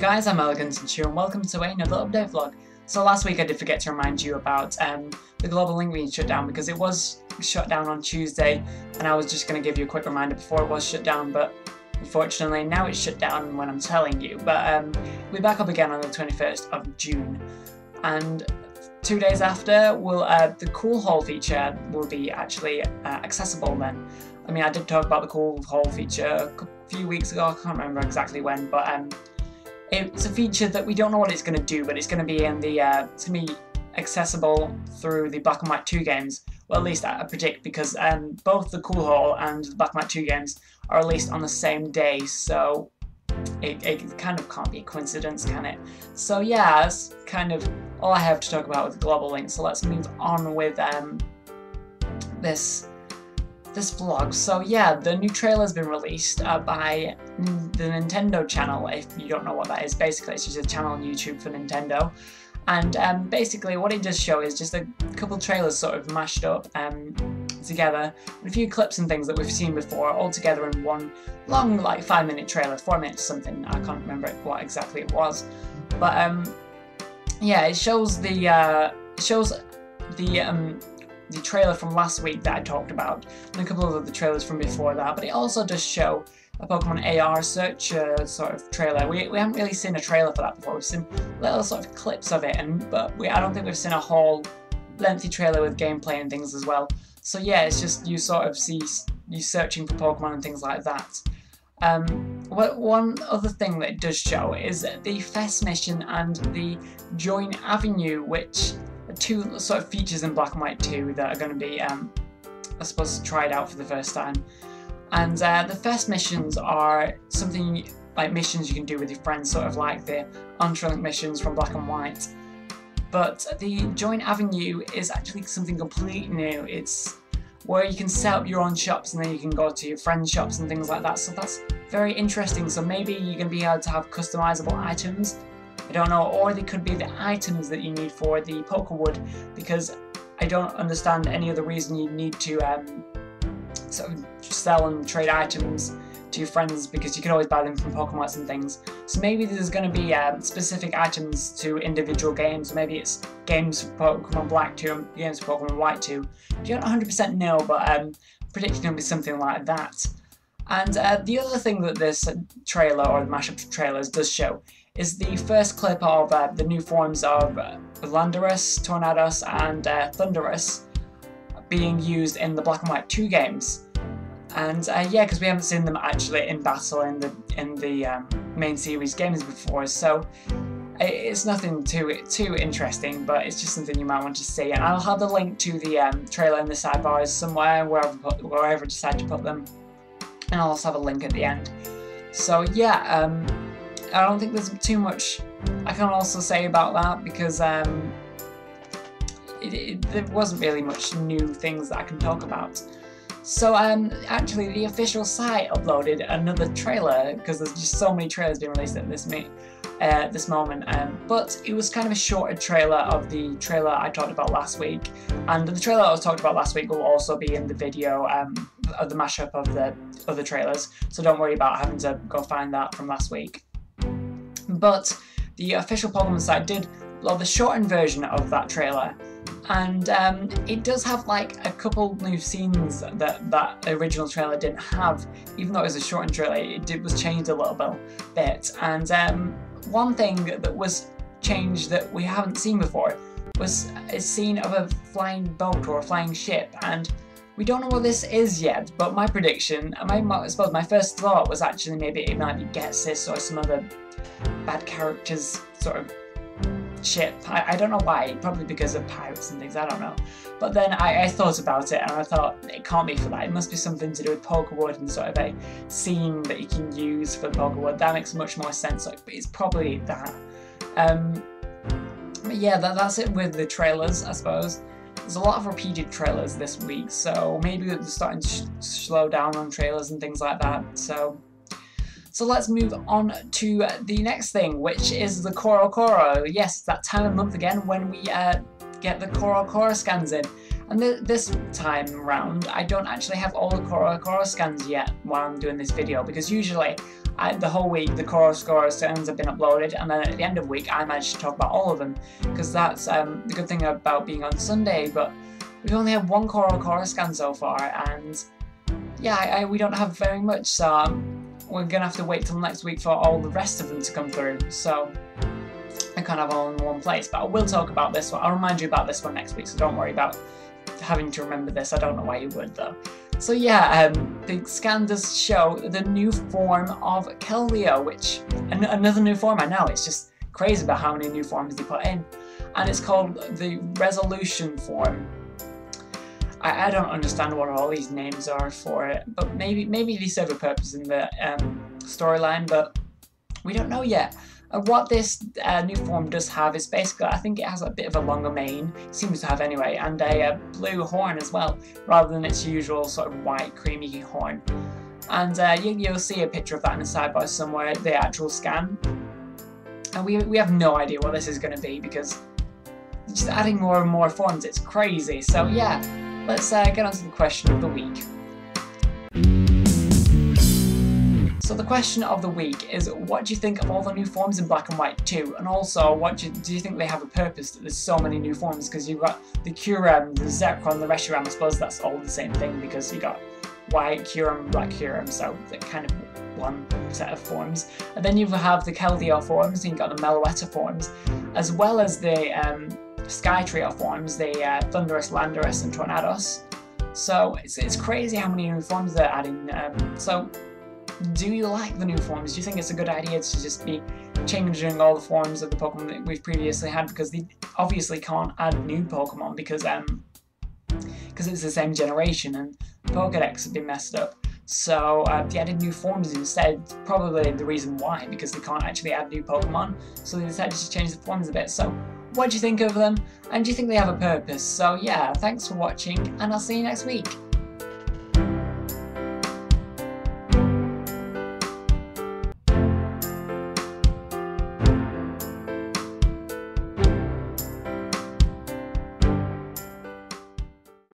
guys, I'm Elegant and welcome to another update vlog. So last week I did forget to remind you about the global link being shut down because it was shut down on Tuesday, and I was just going to give you a quick reminder before it was shut down, but unfortunately now it's shut down when I'm telling you. But we're back up again on the 21st of June, and 2 days after the Cool Haul feature will be actually accessible then. I mean, I did talk about the Cool Haul feature a few weeks ago, I can't remember exactly when, but it's a feature that we don't know what it's going to do, but it's going to be in the it's going to be accessible through the Black and White 2 games. Well, at least I predict, because both the Cool Haul and the Black and White 2 games are released on the same day, so it kind of can't be a coincidence, can it? So yeah, that's kind of all I have to talk about with the global link. So let's move on with this vlog. So yeah, the new trailer has been released by the Nintendo channel. If you don't know what that is, basically it's just a channel on YouTube for Nintendo. And basically what it does show is just a couple trailers sort of mashed up together, and a few clips and things that we've seen before, all together in one long, like 5-minute trailer, 4 minutes something, I can't remember what exactly it was. But yeah, it shows the trailer from last week that I talked about, and a couple of other trailers from before that, but it also does show a Pokemon AR search sort of trailer. We haven't really seen a trailer for that before. We've seen little sort of clips of it, but I don't think we've seen a whole lengthy trailer with gameplay and things as well. So yeah, it's just you sort of see you searching for Pokemon and things like that. One other thing that it does show is the Fest mission and the Join Avenue, which are two sort of features in Black and White 2 that are going to be, I suppose, tried out for the first time. And the Fest missions are something like missions you can do with your friends, sort of like the Ultra missions from Black and White. But the Join Avenue is actually something completely new. It's where you can set up your own shops and then you can go to your friends' shops and things like that. So that's very interesting. So maybe you're going to be able to have customizable items, I don't know, or they could be the items that you need for the Pokewood, because I don't understand any other reason you need to sort of sell and trade items to your friends, because you can always buy them from Pokemots and things. So maybe there's going to be specific items to individual games. Maybe it's games for Pokemon Black 2 and games for Pokemon White 2. I don't 100% know, but I'm predicting it'll be something like that. And the other thing that this trailer, or the mashup trailers, does show is the first clip of the new forms of Landorus, Tornadus, and Thundurus being used in the Black and White 2 games. And yeah, because we haven't seen them actually in battle in the main series games before, so it's nothing too interesting, but it's just something you might want to see. And I'll have the link to the trailer in the sidebars somewhere, wherever I decide to put them, and I'll also have a link at the end. So yeah, I don't think there's too much I can also say about that, because there wasn't really much new things that I can talk about. So actually the official site uploaded another trailer, because there's just so many trailers being released at this moment, but it was kind of a shorter trailer of the trailer I talked about last week, and the trailer I was talked about last week will also be in the video of the mashup of the other trailers, so don't worry about having to go find that from last week. But the official Pokemon site did upload the shortened version of that trailer, and it does have like a couple new scenes that original trailer didn't have. Even though it was a shortened trailer, it was changed a little bit. And one thing that was changed that we haven't seen before was a scene of a flying boat or a flying ship, and we don't know what this is yet, but my prediction, I suppose my first thought was actually maybe it might be Getsis or some other bad characters sort of ship. I don't know why, probably because of pirates and things, I don't know. But then I thought about it, and I thought it can't be for that. It must be something to do with Pokewood and sort of a scene that you can use for Pokewood. That makes much more sense, so it's probably that. But yeah, that's it with the trailers, I suppose. There's a lot of repeated trailers this week, so maybe they're starting to slow down on trailers and things like that. So let's move on to the next thing, which is the Koro. Yes, that time of month again when we get the Koro scans in. And this time round, I don't actually have all the Koro scans yet while I'm doing this video, because usually the whole week the core score turns have been uploaded, and then at the end of the week I managed to talk about all of them, because that's the good thing about being on Sunday. But we've only had one core scan so far, and yeah, we don't have very much, so we're gonna have to wait till next week for all the rest of them to come through. So I can't have all in one place, but I will talk about this one. I'll remind you about this one next week, so don't worry about having to remember this. I don't know why you would though. So yeah, the scan does show the new form of Keldeo, which another new form. I know, it's just crazy about how many new forms they put in, and it's called the resolution form. I don't understand what all these names are for it, but maybe they serve a purpose in the storyline, but we don't know yet. What this new form does have is basically, I think it has a bit of a longer mane, seems to have anyway, and a blue horn as well, rather than its usual sort of white creamy horn. And you'll see a picture of that in the sidebar somewhere, the actual scan. And we have no idea what this is going to be, because just adding more and more forms, it's crazy. So yeah, let's get on to the question of the week. So the question of the week is, what do you think of all the new forms in Black and White 2? And also, what do you think they have a purpose that there's so many new forms? Because you've got the Kyurem, the Zekrom, the Reshiram. I suppose that's all the same thing, because you got white Kyurem, black Kyurem, so they're kind of one set of forms. And then you have the Keldeo forms, and you've got the Meloetta forms, as well as the Sky Trio forms, the Thunderous, Landorus, and Tornados. So it's crazy how many new forms they're adding. So do you like the new forms? Do you think it's a good idea to just be changing all the forms of the Pokemon that we've previously had? Because they obviously can't add new Pokemon because it's the same generation and Pokedex have been messed up. So they added new forms instead, probably the reason why, because they can't actually add new Pokemon, so they decided to change the forms a bit. So what do you think of them, and do you think they have a purpose? So yeah, thanks for watching, and I'll see you next week.